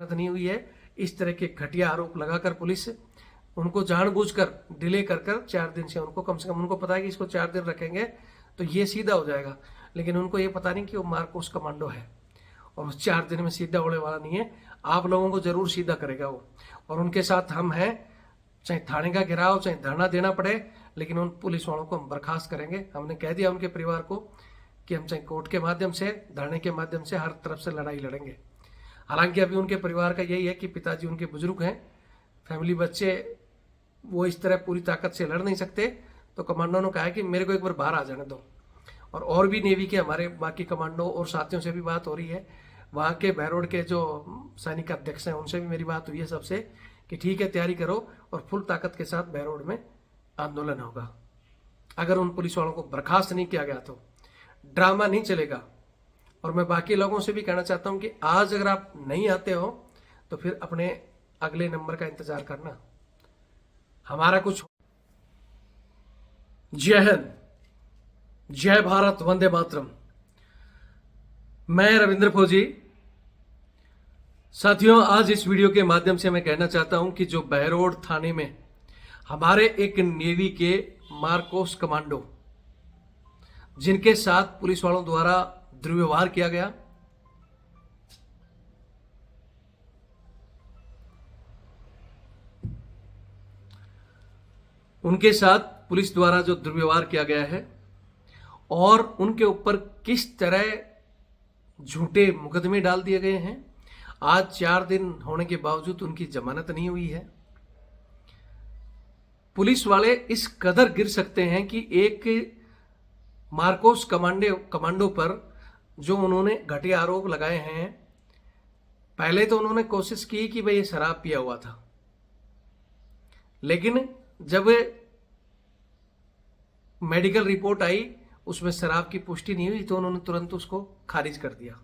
नहीं हुई है। इस तरह के घटिया आरोप लगाकर पुलिस उनको जानबूझकर डिले कर 4 दिन से उनको कम से कम उनको पता है कि इसको 4 दिन रखेंगे तो ये सीधा हो जाएगा, लेकिन उनको ये पता नहीं कि वो मार्कोस कमांडो है और उस 4 दिन में सीधा होने वाला नहीं है। आप लोगों को जरूर सीधा करेगा वो, और उनके साथ हम हैं, चाहे थाने का घेराव चाहे धरना देना पड़े, लेकिन उन पुलिस वालों को हम बर्खास्त करेंगे। हमने कह दिया उनके परिवार को कि हम चाहे कोर्ट के माध्यम से, धरने के माध्यम से, हर तरफ से लड़ाई लड़ेंगे। हालांकि अभी उनके परिवार का यही है कि पिताजी उनके बुजुर्ग हैं, फैमिली, बच्चे, वो इस तरह पूरी ताकत से लड़ नहीं सकते, तो कमांडो ने कहा है कि मेरे को एक बार बाहर आ जाने दो। और भी नेवी के हमारे बाकी कमांडो और साथियों से भी बात हो रही है, वहाँ के बहरोड के जो सैनिक अध्यक्ष हैं उनसे भी मेरी बात हुई है सबसे, कि ठीक है तैयारी करो और फुल ताकत के साथ बहरोड में आंदोलन होगा। अगर उन पुलिस वालों को बर्खास्त नहीं किया गया तो ड्रामा नहीं चलेगा। और मैं बाकी लोगों से भी कहना चाहता हूं कि आज अगर आप नहीं आते हो तो फिर अपने अगले नंबर का इंतजार करना, हमारा कुछ। जय हिंद, जय भारत, वंदे मातरम। मैं रविंद्र फौजी। साथियों, आज इस वीडियो के माध्यम से मैं कहना चाहता हूं कि जो बहरोड थाने में हमारे एक नेवी के मार्कोस कमांडो, जिनके साथ पुलिस वालों द्वारा दुर्व्यवहार किया गया, उनके साथ पुलिस द्वारा जो दुर्व्यवहार किया गया है और उनके ऊपर किस तरह झूठे मुकदमे डाल दिए गए हैं। आज 4 दिन होने के बावजूद उनकी जमानत नहीं हुई है। पुलिस वाले इस कदर गिर सकते हैं कि एक मार्कोस कमांडो पर जो उन्होंने घटिया आरोप लगाए हैं, पहले तो उन्होंने कोशिश की कि भाई ये शराब पिया हुआ था, लेकिन जब मेडिकल रिपोर्ट आई उसमें शराब की पुष्टि नहीं हुई तो उन्होंने तुरंत उसको खारिज कर दिया।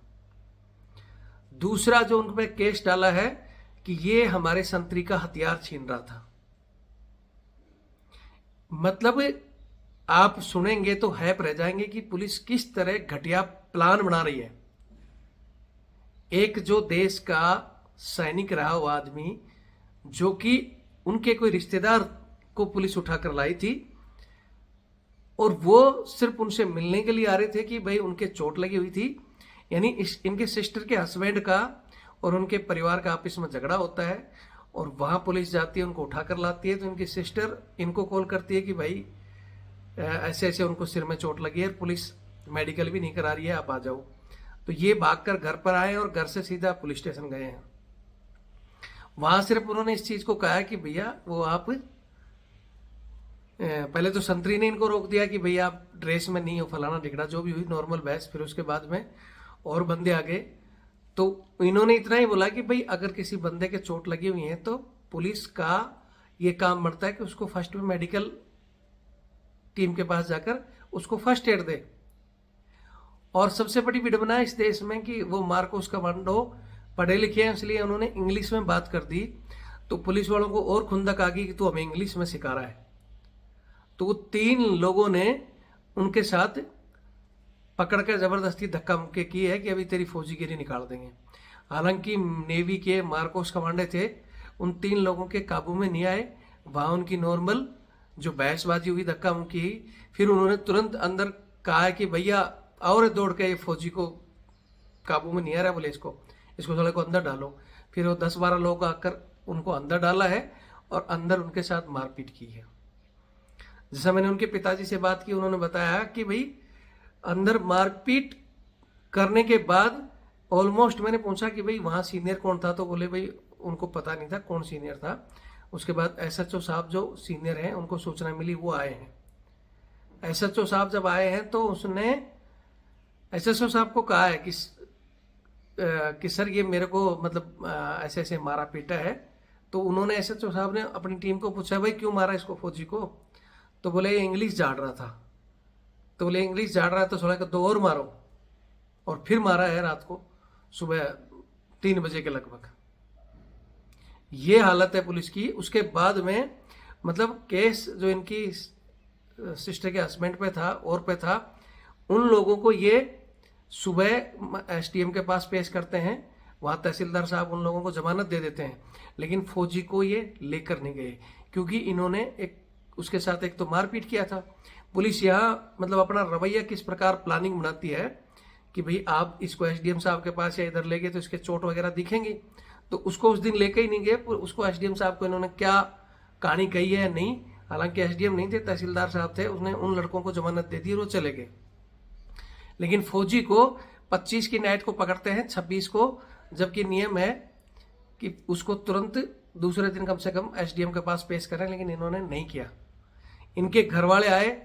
दूसरा जो उन पर केस डाला है कि ये हमारे संतरी का हथियार छीन रहा था। मतलब आप सुनेंगे तो हैप रह जाएंगे कि पुलिस किस तरह घटिया प्लान बना रही है। एक जो देश का सैनिक रहा हुआ आदमी, जो कि उनके कोई रिश्तेदार को पुलिस उठाकर लाई थी और वो सिर्फ उनसे मिलने के लिए आ रहे थे कि भाई उनके चोट लगी हुई थी, यानी इनके सिस्टर के हस्बैंड का और उनके परिवार का आपस में झगड़ा होता है और वहां पुलिस जाती है, उनको उठाकर लाती है। तो इनकी सिस्टर इनको कॉल करती है कि भाई ऐसे ऐसे उनको सिर में चोट लगी है, पुलिस मेडिकल भी नहीं करा रही है, आप आ जाओ। तो ये भागकर घर पर आए और घर से सीधा पुलिस स्टेशन गए हैं। वहां सिर्फ उन्होंने इस चीज को कहा कि भैया वो आप, पहले तो संतरी ने इनको रोक दिया कि भैया आप ड्रेस में नहीं हो, फलाना ढिकड़ा, जो भी हुई नॉर्मल बहस। फिर उसके बाद में और बंदे आ गए तो इन्होंने इतना ही बोला कि भाई अगर किसी बंदे के चोट लगी हुई है तो पुलिस का ये काम बनता है कि उसको फर्स्ट में मेडिकल टीम के पास जाकर उसको फर्स्ट एड दे। और सबसे बड़ी विडंबना इस देश में कि वो मार्कोस कमांडो पढ़े लिखे हैं, इसलिए उन्होंने इंग्लिश में बात कर दी। तो पुलिस वालों को और खुंदक आ गई कि तू हमें इंग्लिश में सिखा रहा है। तो वो 3 लोगों ने उनके साथ पकड़कर जबरदस्ती धक्का मुक्की की है कि अभी तेरी फौजीगिरी निकाल देंगे। हालांकि नेवी के मार्कोस कमांडो थे, उन 3 लोगों के काबू में नहीं आए। वहां उनकी नॉर्मल जो बहसबाजी हुई, धक्का मुक्की, फिर उन्होंने तुरंत अंदर कहा है कि भैया और दौड़ के फौजी को काबू में नहीं आ रहा, बोले इसको थोड़ा को अंदर डालो। फिर वो 10-12 लोग आकर उनको अंदर डाला है और अंदर उनके साथ मारपीट की है। जैसा मैंने उनके पिताजी से बात की, उन्होंने बताया कि भाई अंदर मारपीट करने के बाद ऑलमोस्ट मैंने पूछा कि भाई वहां सीनियर कौन था, तो बोले भाई उनको पता नहीं था कौन सीनियर था। उसके बाद एसएचओ साहब जो सीनियर हैं उनको सूचना मिली, वो आए हैं। एसएचओ साहब जब आए हैं तो उसने एसएचओ साहब को कहा है कि सर ये मेरे को मतलब ऐसे ऐसे मारा पीटा है। तो उन्होंने एसएचओ साहब ने अपनी टीम को पूछा भाई क्यों मारा इसको फौजी को, तो बोले ये इंग्लिश झाड़ रहा था। तो बोले इंग्लिश झाड़ रहा है तो थोड़ा 2 और मारो, और फिर मारा है रात को सुबह 3 बजे के लगभग। ये हालत है पुलिस की। उसके बाद में मतलब केस जो इनकी सिस्टर के हस्बैंड पे था और पे था, उन लोगों को ये सुबह एसडीएम के पास पेश करते हैं वहाँ तहसीलदार साहब उन लोगों को जमानत दे देते हैं, लेकिन फौजी को ये लेकर नहीं गए क्योंकि इन्होंने एक उसके साथ एक तो मारपीट किया था। पुलिस यहाँ मतलब अपना रवैया किस प्रकार प्लानिंग बनाती है कि भाई आप इसको एसडीएम साहब के पास या इधर ले गए तो इसके चोट वगैरह दिखेंगी, तो उसको उस दिन लेके ही नहीं गए। उसको एसडीएम साहब को इन्होंने क्या कहानी कही है नहीं, हालांकि एसडीएम नहीं थे, तहसीलदार साहब थे, उसने उन लड़कों को जमानत दे दी और वो चले गए। लेकिन फौजी को 25 की नाइट को पकड़ते हैं, 26 को, जबकि नियम है कि उसको तुरंत दूसरे दिन कम से कम एसडीएम के पास पेश करें, लेकिन इन्होंने नहीं किया। इनके घर वाले आए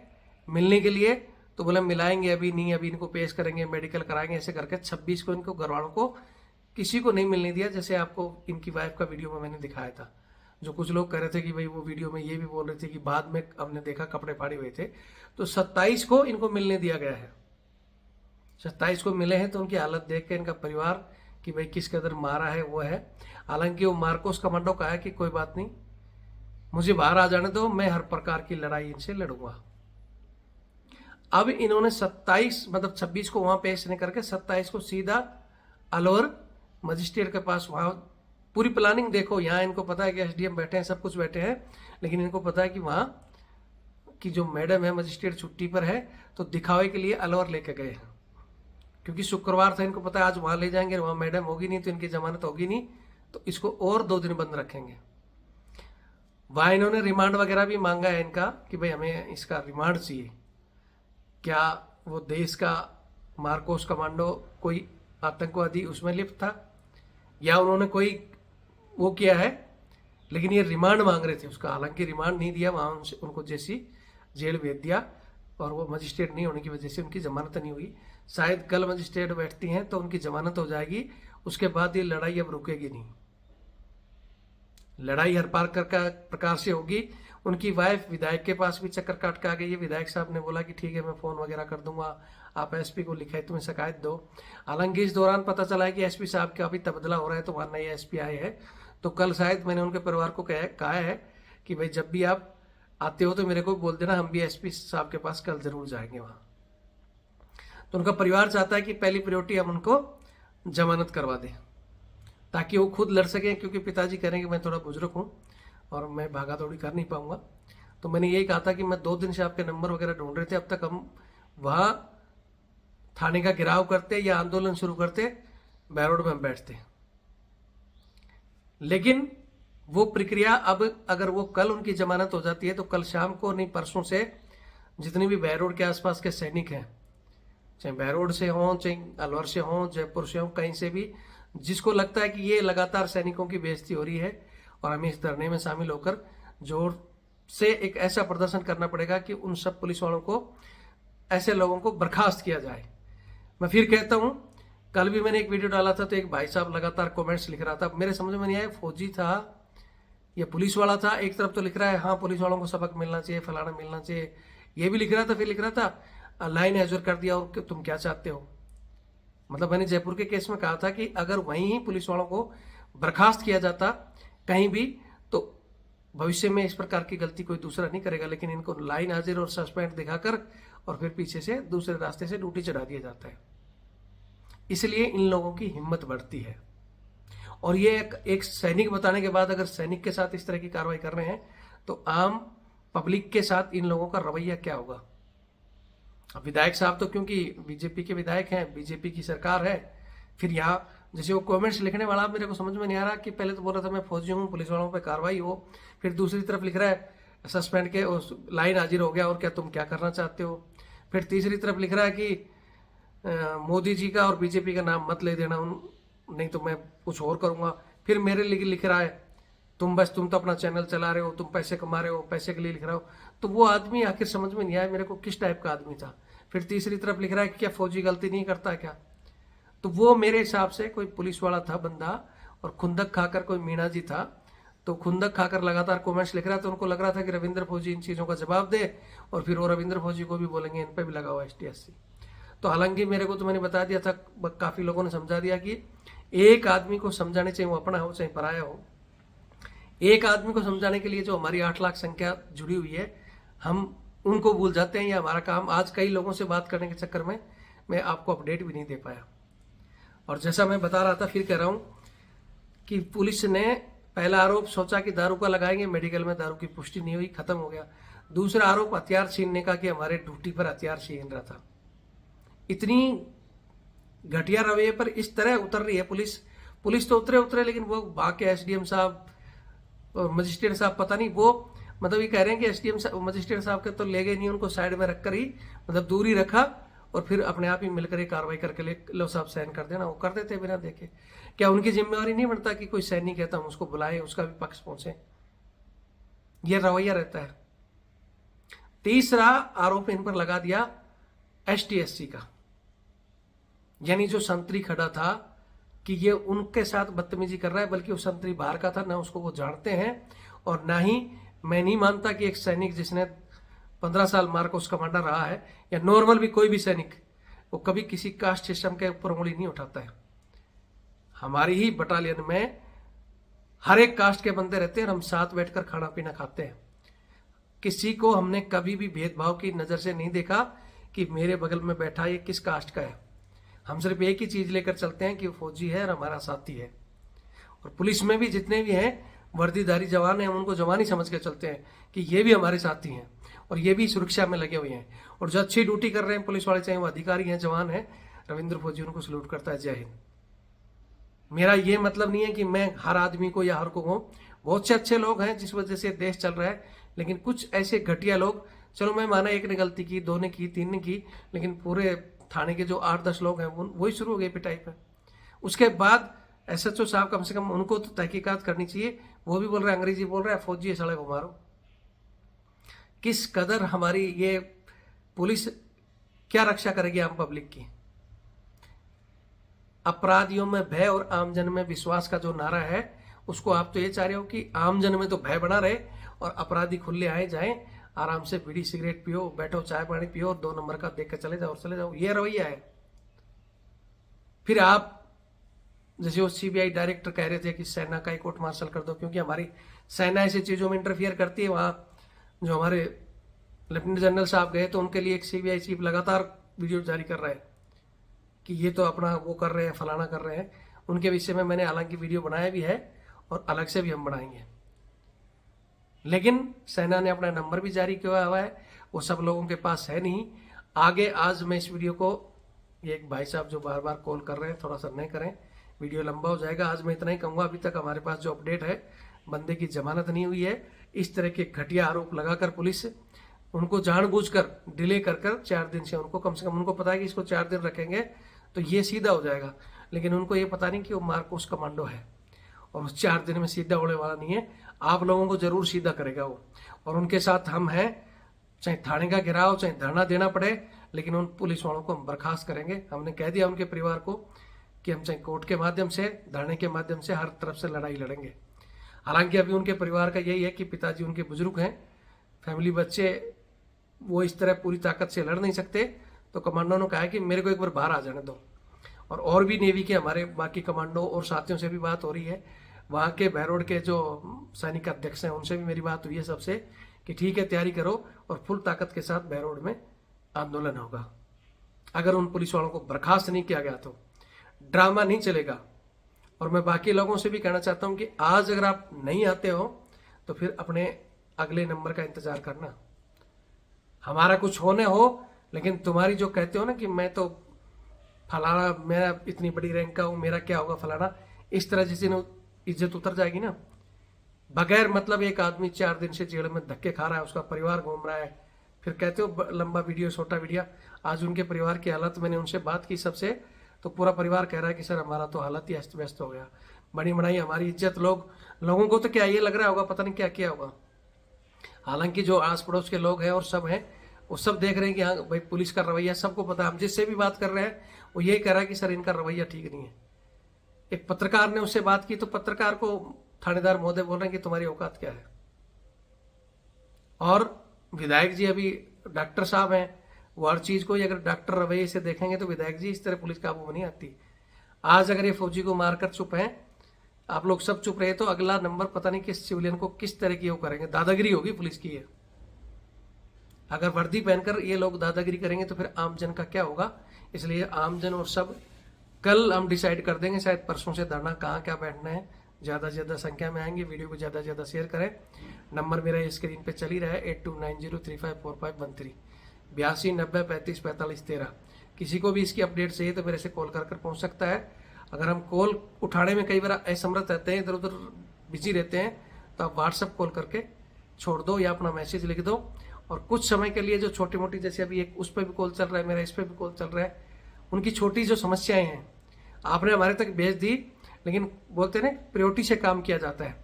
मिलने के लिए तो बोले मिलाएंगे अभी नहीं, अभी इनको पेश करेंगे, मेडिकल कराएंगे, ऐसे करके 26 को इनको घर वालों को किसी को नहीं मिलने दिया। जैसे आपको इनकी वाइफ का वीडियो में मैंने दिखाया था, जो कुछ लोग कह रहे थे कि भाई वो वीडियो में ये भी बोल रहे थे कि बाद में हमने देखा कपड़े फाड़े हुए थे, तो 27 को इनको मिलने दिया गया है। 27 को मिले हैं तो उनकी हालत देख के इनका परिवार कि भाई किस कदर मारा है वो है। हालांकि वो मार्कोस कमांडो का है कि कोई बात नहीं, मुझे बाहर आ जाने दो, मैं हर प्रकार की लड़ाई इनसे लड़ूंगा। अब इन्होंने 27 मतलब 26 को वहां पेश नहीं करके 27 को सीधा अलवर मजिस्ट्रेट के पास, वहां पूरी प्लानिंग देखो, यहाँ इनको पता है कि एसडीएम बैठे हैं, सब कुछ बैठे हैं, लेकिन इनको पता है कि वहां की जो मैडम है मजिस्ट्रेट छुट्टी पर है, तो दिखावे के लिए अलवर लेके गए हैं। क्योंकि शुक्रवार था, इनको पता है आज वहां ले जाएंगे, वहां मैडम होगी नहीं तो इनकी जमानत होगी नहीं, तो इसको और 2 दिन बंद रखेंगे। वहां इन्होंने रिमांड वगैरह भी मांगा है इनका कि भाई हमें इसका रिमांड चाहिए। क्या वो देश का मार्कोस कमांडो कोई आतंकवादी उसमें लिप्त था या उन्होंने कोई वो किया है, लेकिन ये रिमांड मांग रहे थे उसका। हालांकि रिमांड नहीं दिया, वहां उनको जैसी जेल भेज दिया, और वो मजिस्ट्रेट नहीं होने की वजह से उनकी जमानत नहीं हुई। शायद कल मजिस्ट्रेट बैठती हैं तो उनकी जमानत हो जाएगी, उसके बाद ये लड़ाई अब रुकेगी नहीं, लड़ाई हर प्रकार से होगी। उनकी वाइफ विधायक के पास भी चक्कर काट के आ गई है। विधायक साहब ने बोला कि ठीक है मैं फोन वगैरह कर दूंगा, आप एसपी को लिखाई तुम्हें शिकायत दो। हालांकि इस दौरान पता चला है कि एसपी साहब का अभी तबादला हो रहा है, तो वहां नए एसपी आए हैं। तो कल शायद मैंने उनके परिवार को कहा है कि भाई जब भी आप आते हो तो मेरे को बोल देना, हम भी एसपी साहब के पास कल जरूर जाएंगे वहां। तो उनका परिवार चाहता है कि पहली प्रायोरिटी हम उनको जमानत करवा दें ताकि वो खुद लड़ सकें, क्योंकि पिताजी कह रहे हैं कि मैं थोड़ा बुजुर्ग हूं और मैं भागा दौड़ी कर नहीं पाऊंगा। तो मैंने यही कहा था कि मैं 2 दिन से आपके नंबर वगैरह ढूंढ रहे थे, अब तक हम वहां थाने का घेराव करते या आंदोलन शुरू करते, बैरोड में हम बैठते। लेकिन वो प्रक्रिया अब अगर वो कल उनकी जमानत हो जाती है तो कल शाम को नहीं परसों से जितने भी बैरोड के आसपास के सैनिक हैं, चाहे बैरोड से हों, चाहे अलवर से हों, जयपुर से हों, कहीं से भी, जिसको लगता है कि ये लगातार सैनिकों की बेइज्जती हो रही है और हमें इस धरने में शामिल होकर जोर से एक ऐसा प्रदर्शन करना पड़ेगा कि उन सब पुलिस वालों को, ऐसे लोगों को बर्खास्त किया जाए। मैं फिर कहता हूं, कल भी मैंने एक वीडियो डाला था तो एक भाई साहब लगातार कमेंट्स लिख रहा था, मेरे समझ में नहीं आया फौजी था या पुलिस वाला था। एक तरफ तो लिख रहा है हाँ पुलिस वालों को सबक मिलना चाहिए, फलाना मिलना चाहिए, ये भी लिख रहा था, फिर लिख रहा था लाइन हैजर कर दिया और तुम क्या चाहते हो। मतलब मैंने जयपुर के केस में कहा था कि अगर वहीं ही पुलिस वालों को बर्खास्त किया जाता कहीं भी, तो भविष्य में इस प्रकार की गलती कोई दूसरा नहीं करेगा। लेकिन इनको लाइन हाजिर और सस्पेंड दिखाकर और फिर पीछे से दूसरे रास्ते से ड्यूटी चढ़ा दिया जाता है, इसलिए इन लोगों की हिम्मत बढ़ती है। और ये एक सैनिक बताने के बाद अगर सैनिक के साथ इस तरह की कार्रवाई कर रहे हैं तो आम पब्लिक के साथ इन लोगों का रवैया क्या होगा। अब विधायक साहब तो क्योंकि बीजेपी के विधायक हैं, बीजेपी की सरकार है, फिर यहाँ जैसे वो कमेंट्स लिखने वाला मेरे को समझ में नहीं आ रहा कि पहले तो बोल रहा था मैं फौजी हूँ, पुलिस वालों पे कार्रवाई हो, फिर दूसरी तरफ लिख रहा है सस्पेंड के लाइन हाजिर हो गया और क्या तुम क्या करना चाहते हो। फिर तीसरी तरफ लिख रहा है कि मोदी जी का और बीजेपी का नाम मत ले देना, नहीं तो मैं कुछ और करूंगा। फिर मेरे लिए लिख रहा है तुम तो अपना चैनल चला रहे हो, तुम पैसे कमा रहे हो, पैसे के लिए लिख रहे हो। तो वो आदमी आखिर समझ में नहीं आया मेरे को किस टाइप का आदमी था। फिर तीसरी तरफ लिख रहा है कि क्या फौजी गलती नहीं करता क्या। तो वो मेरे हिसाब से कोई पुलिस वाला था बंदा और खुंदक खाकर कोई मीणा जी था, तो खुंदक खाकर लगातार कमेंट्स लिख रहा था। उनको लग रहा था कि रविंद्र फौजी इन चीज़ों का जवाब दे और फिर वो रविंद्र फौजी को भी बोलेंगे इन पर भी लगा हुआ ST-80। तो हालांकि मेरे को तो मैंने बता दिया था, काफ़ी लोगों ने समझा दिया कि एक आदमी को समझाने, चाहे वो अपना हो चाहे पराया हो, एक आदमी को समझाने के लिए जो हमारी 8 लाख संख्या जुड़ी हुई है, हम उनको भूल जाते हैं। या हमारा काम आज कई लोगों से बात करने के चक्कर में मैं आपको अपडेट भी नहीं दे पाया। और जैसा मैं बता रहा था, फिर कह रहा हूं कि पुलिस ने पहला आरोप सोचा कि दारू का लगाएंगे, मेडिकल में दारू की पुष्टि नहीं हुई, खत्म हो गया। दूसरा आरोप हथियार छीनने का, कि हमारे ड्यूटी पर हथियार छीन रहा था। इतनी घटिया रवैये पर इस तरह उतर रही है पुलिस। पुलिस तो उतरे, लेकिन वो बाकी एसडीएम साहब और मजिस्ट्रेट साहब पता नहीं, वो मतलब ये कह रहे हैं कि एसडीएम साहब मजिस्ट्रेट साहब के तो ले गए नहीं, उनको साइड में रखकर ही मतलब दूर ही रखा और फिर अपने आप ही मिलकर ये कार्रवाई करके ले लो साहब साइन कर देना। वो कर देते बिना देखे। क्या उनकी जिम्मेवारी नहीं बनता कि कोई सैनिक है तो हम उसको बुलाए, उसका भी पक्ष पहुंचे? ये रवैया रहता है। तीसरा आरोप इन पर लगा दिया एसटी-एससी का, यानी जो संतरी खड़ा था कि ये उनके साथ बदतमीजी कर रहा है, बल्कि वो संतरी बाहर का था, ना उसको वो जानते हैं और ना ही मैं नहीं मानता कि एक सैनिक जिसने 15 साल मार्कोस कमांडर रहा है या नॉर्मल भी कोई भी सैनिक, वो कभी किसी कास्ट सिस्टम के ऊपर उंगली नहीं उठाता है। हमारी ही बटालियन में हर एक कास्ट के बंदे रहते हैं और हम साथ बैठकर खाना पीना खाते हैं। किसी को हमने कभी भी भेदभाव की नजर से नहीं देखा कि मेरे बगल में बैठा ये किस कास्ट का है। हम सिर्फ एक ही चीज लेकर चलते हैं कि वो फौजी है और हमारा साथी है। और पुलिस में भी जितने भी हैं वर्दीधारी जवान हैं, हम उनको जवान ही समझ के चलते हैं कि ये भी हमारे साथी हैं और ये भी सुरक्षा में लगे हुए हैं। और जो अच्छी ड्यूटी कर रहे हैं पुलिस वाले, चाहे वो अधिकारी हैं, जवान हैं, रविंद्र फौजी उनको सल्यूट करता है। जय हिंद। मेरा ये मतलब नहीं है कि मैं हर आदमी को या हर को कहूं, बहुत से अच्छे लोग हैं जिस वजह से देश चल रहा है, लेकिन कुछ ऐसे घटिया लोग, चलो मैं माना एक ने गलती की, दो ने की, तीन ने की, लेकिन पूरे थाने के जो 8-10 लोग हैं वही शुरू हो गए पिटाई पे। उसके बाद एसएचओ साहब कम से कम उनको तो तहकीकात करनी चाहिए। वो भी बोल रहे हैं, अंग्रेजी बोल रहा है, फौजी है साले को मारो। किस कदर हमारी ये पुलिस क्या रक्षा करेगी आम पब्लिक की? अपराधियों में भय और आमजन में विश्वास का जो नारा है, उसको आप तो ये चाह रहे हो कि आमजन में तो भय बना रहे और अपराधी खुले आए जाएं, आराम से बीड़ी सिगरेट पियो, बैठो, चाय पानी पियो और 2 नंबर का देख कर चले जाओ और चले जाओ। ये रवैया है। फिर आप जैसे वो सीबीआई डायरेक्टर कह रहे थे कि सेना का ही कोर्ट मार्शल कर दो, क्योंकि हमारी सेना ऐसी चीजों में इंटरफियर करती है। वहां जो हमारे लेफ्टिनेंट जनरल साहब गए तो उनके लिए एक सीबीआई चीफ लगातार वीडियो जारी कर रहा है कि ये तो अपना वो कर रहे हैं, फलाना कर रहे हैं। उनके विषय में मैंने हालांकि वीडियो बनाया भी है और अलग से भी हम बनाएंगे, लेकिन सेना ने अपना नंबर भी जारी किया हुआ है, वो सब लोगों के पास है नहीं। आगे आज मैं इस वीडियो को, ये एक भाई साहब जो बार बार कॉल कर रहे हैं, थोड़ा सा नहीं करें, वीडियो लंबा हो जाएगा। आज मैं इतना ही कहूँगा, अभी तक हमारे पास जो अपडेट है, बंदे की जमानत नहीं हुई है। इस तरह के घटिया आरोप लगाकर पुलिस उनको जानबूझकर डिले कर 4 दिन से, उनको कम से कम उनको पता है कि इसको 4 दिन रखेंगे तो ये सीधा हो जाएगा, लेकिन उनको ये पता नहीं कि वो मार्कोस कमांडो है और उस 4 दिन में सीधा होने वाला नहीं है। आप लोगों को जरूर सीधा करेगा वो, और उनके साथ हम हैं। चाहे थाने का घेराव, चाहे धरना देना पड़े, लेकिन उन पुलिस वालों को हम बर्खास्त करेंगे। हमने कह दिया उनके परिवार को कि हम चाहे कोर्ट के माध्यम से, धरने के माध्यम से, हर तरफ से लड़ाई लड़ेंगे। हालांकि अभी उनके परिवार का यही है कि पिताजी उनके बुजुर्ग हैं, फैमिली, बच्चे, वो इस तरह पूरी ताकत से लड़ नहीं सकते। तो कमांडो ने कहा है कि मेरे को एक बार बाहर आ जाने दो। और भी नेवी के हमारे बाकी कमांडो और साथियों से भी बात हो रही है। वहाँ के बहरोड के जो सैनिक अध्यक्ष हैं उनसे भी मेरी बात हुई है सबसे, कि ठीक है, तैयारी करो और फुल ताकत के साथ बहरोड में आंदोलन होगा। अगर उन पुलिस वालों को बर्खास्त नहीं किया गया तो ड्रामा नहीं चलेगा। और मैं बाकी लोगों से भी कहना चाहता हूं कि आज अगर आप नहीं आते हो तो फिर अपने अगले नंबर का इंतजार करना। हमारा कुछ होने हो, लेकिन तुम्हारी जो कहते हो ना कि मैं तो फलाना, मैं इतनी बड़ी रैंक का हूं, मेरा क्या होगा फलाना, इस तरह जिस दिन इज्जत उतर जाएगी ना, बगैर मतलब एक आदमी 4 दिन से जेल में धक्के खा रहा है, उसका परिवार घूम रहा है, फिर कहते हो लंबा वीडियो, छोटा वीडियो। आज उनके परिवार की हालत, मैंने उनसे बात की सबसे, तो पूरा परिवार कह रहा है कि सर हमारा तो हालत ही अस्त व्यस्त हो गया, बड़ी बनाई हमारी इज्जत। लोगों को तो क्या ये लग रहा होगा पता नहीं क्या किया होगा। हालांकि जो आस पड़ोस के लोग हैं और सब हैं, वो सब देख रहे हैं कि हाँ भाई पुलिस का रवैया सबको पता है। हम जिससे भी बात कर रहे हैं वो यही कह रहा है कि सर इनका रवैया ठीक नहीं है। एक पत्रकार ने उससे बात की तो पत्रकार को थानेदार महोदय बोल रहे हैं कि तुम्हारी औकात क्या है। और विधायक जी, अभी डॉक्टर साहब हैं, वो हर चीज को अगर डॉक्टर रवैये से देखेंगे तो विधायक जी इस तरह पुलिस काबू में नहीं आती। आज अगर ये फौजी को मारकर चुप हैं, आप लोग सब चुप रहे, तो अगला नंबर पता नहीं किस सिविलियन को किस तरह की वो करेंगे। दादागिरी होगी पुलिस की है। अगर वर्दी पहनकर ये लोग दादागिरी करेंगे तो फिर आमजन का क्या होगा। इसलिए आमजन और सब कल हम डिसाइड कर देंगे, शायद परसों से धरना कहाँ क्या बैठना है। ज़्यादा से ज़्यादा संख्या में आएंगे, वीडियो को ज़्यादा से ज़्यादा शेयर करें। नंबर मेरा स्क्रीन पे चल ही रहा है 8290354513 8290354513। किसी को भी इसकी अपडेट चाहिए तो मेरे से कॉल कर पहुँच सकता है। अगर हम कॉल उठाने में कई बार असमर्थ रहते हैं, इधर उधर बिजी रहते हैं, तो आप व्हाट्सअप कॉल करके छोड़ दो या अपना मैसेज लिख दो। और कुछ समय के लिए जो छोटी मोटी, जैसे अभी एक उस पर भी कॉल चल रहा है मेरा, इस पर भी कॉल चल रहा है, उनकी छोटी जो समस्याएं हैं आपने हमारे तक भेज दी, लेकिन बोलते हैं ना प्रायोरिटी से काम किया जाता है।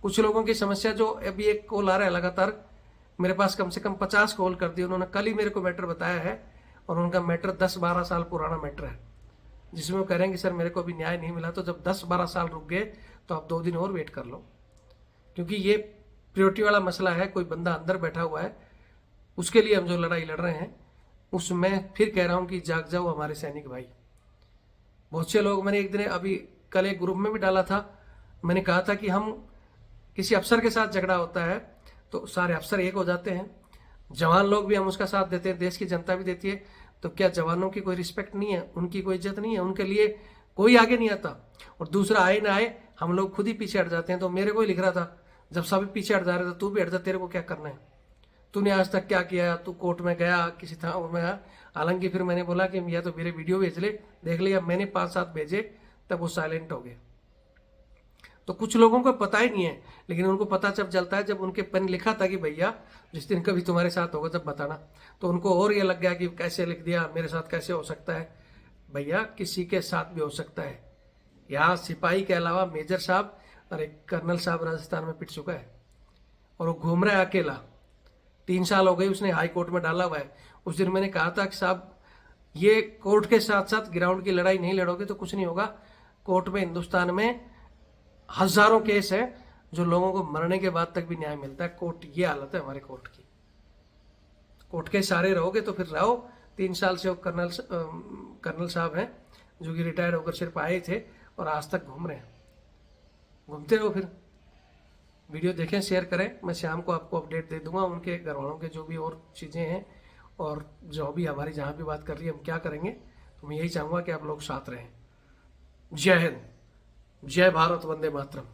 कुछ लोगों की समस्या, जो अभी एक कॉल आ रहा है लगातार मेरे पास, कम से कम 50 कॉल कर दी उन्होंने। कल ही मेरे को मैटर बताया है और उनका मैटर 10-12 साल पुराना मैटर है, जिसमें वो कह रहे हैं कि सर मेरे को अभी न्याय नहीं मिला। तो जब 10-12 साल रुक गए तो आप 2 दिन और वेट कर लो, क्योंकि ये प्रायोरिटी वाला मसला है। कोई बंदा अंदर बैठा हुआ है, उसके लिए हम जो लड़ाई लड़ रहे हैं, उसमें फिर कह रहा हूं कि जाग जाओ हमारे सैनिक भाई। बहुत से लोग, मैंने एक दिन अभी कल एक ग्रुप में भी डाला था, मैंने कहा था कि हम किसी अफसर के साथ झगड़ा होता है तो सारे अफसर एक हो जाते हैं, जवान लोग भी हम उसका साथ देते हैं, देश की जनता भी देती है, तो क्या जवानों की कोई रिस्पेक्ट नहीं है, उनकी कोई इज्जत नहीं है, उनके लिए कोई आगे नहीं आता। और दूसरा, आए ना आए हम लोग खुद ही पीछे हट जाते हैं। तो मेरे को ही लिख रहा था, जब सभी पीछे हट जा रहे थे तू भी हट जा, तेरे को क्या करना है, तूने आज तक क्या किया, तू कोर्ट में गया, किसी था में गया। हालांकि फिर मैंने बोला कि या तो मेरे वीडियो भेज ले, देख लिया, मैंने 5-7 भेजे, तब वो साइलेंट हो गए। तो कुछ लोगों को पता ही नहीं है, लेकिन उनको पता जब चलता है, जब उनके पेन लिखा था कि भैया जिस दिन कभी तुम्हारे साथ होगा जब बताना, तो उनको और ये लग गया कि कैसे लिख दिया, मेरे साथ कैसे हो सकता है। भैया किसी के साथ भी हो सकता है। यहाँ सिपाही के अलावा मेजर साहब और एक कर्नल साहब राजस्थान में पिट चुका है, और वो घूम रहा है अकेला। 3 साल हो गए उसने हाई कोर्ट में डाला हुआ है। उस दिन मैंने कहा था कि साहब ये कोर्ट के साथ साथ ग्राउंड की लड़ाई नहीं लड़ोगे तो कुछ नहीं होगा। कोर्ट में हिंदुस्तान में हजारों केस है जो लोगों को मरने के बाद तक भी न्याय मिलता है। कोर्ट, ये हालत है हमारे कोर्ट की। कोर्ट के सहारे रहोगे तो फिर रहो। 3 साल से वो कर्नल साहब हैं जो कि रिटायर्ड होकर सिर्फ आए थे और आज तक घूम रहे हैं। घूमते रहो फिर। वीडियो देखें, शेयर करें। मैं शाम को आपको अपडेट दे दूंगा उनके घर वालों के जो भी और चीज़ें हैं, और जो भी हमारी जहाँ भी बात कर रही है हम क्या करेंगे। तो मैं यही चाहूँगा कि आप लोग साथ रहें। जय हिंद, जय भारत, वंदे मातरम।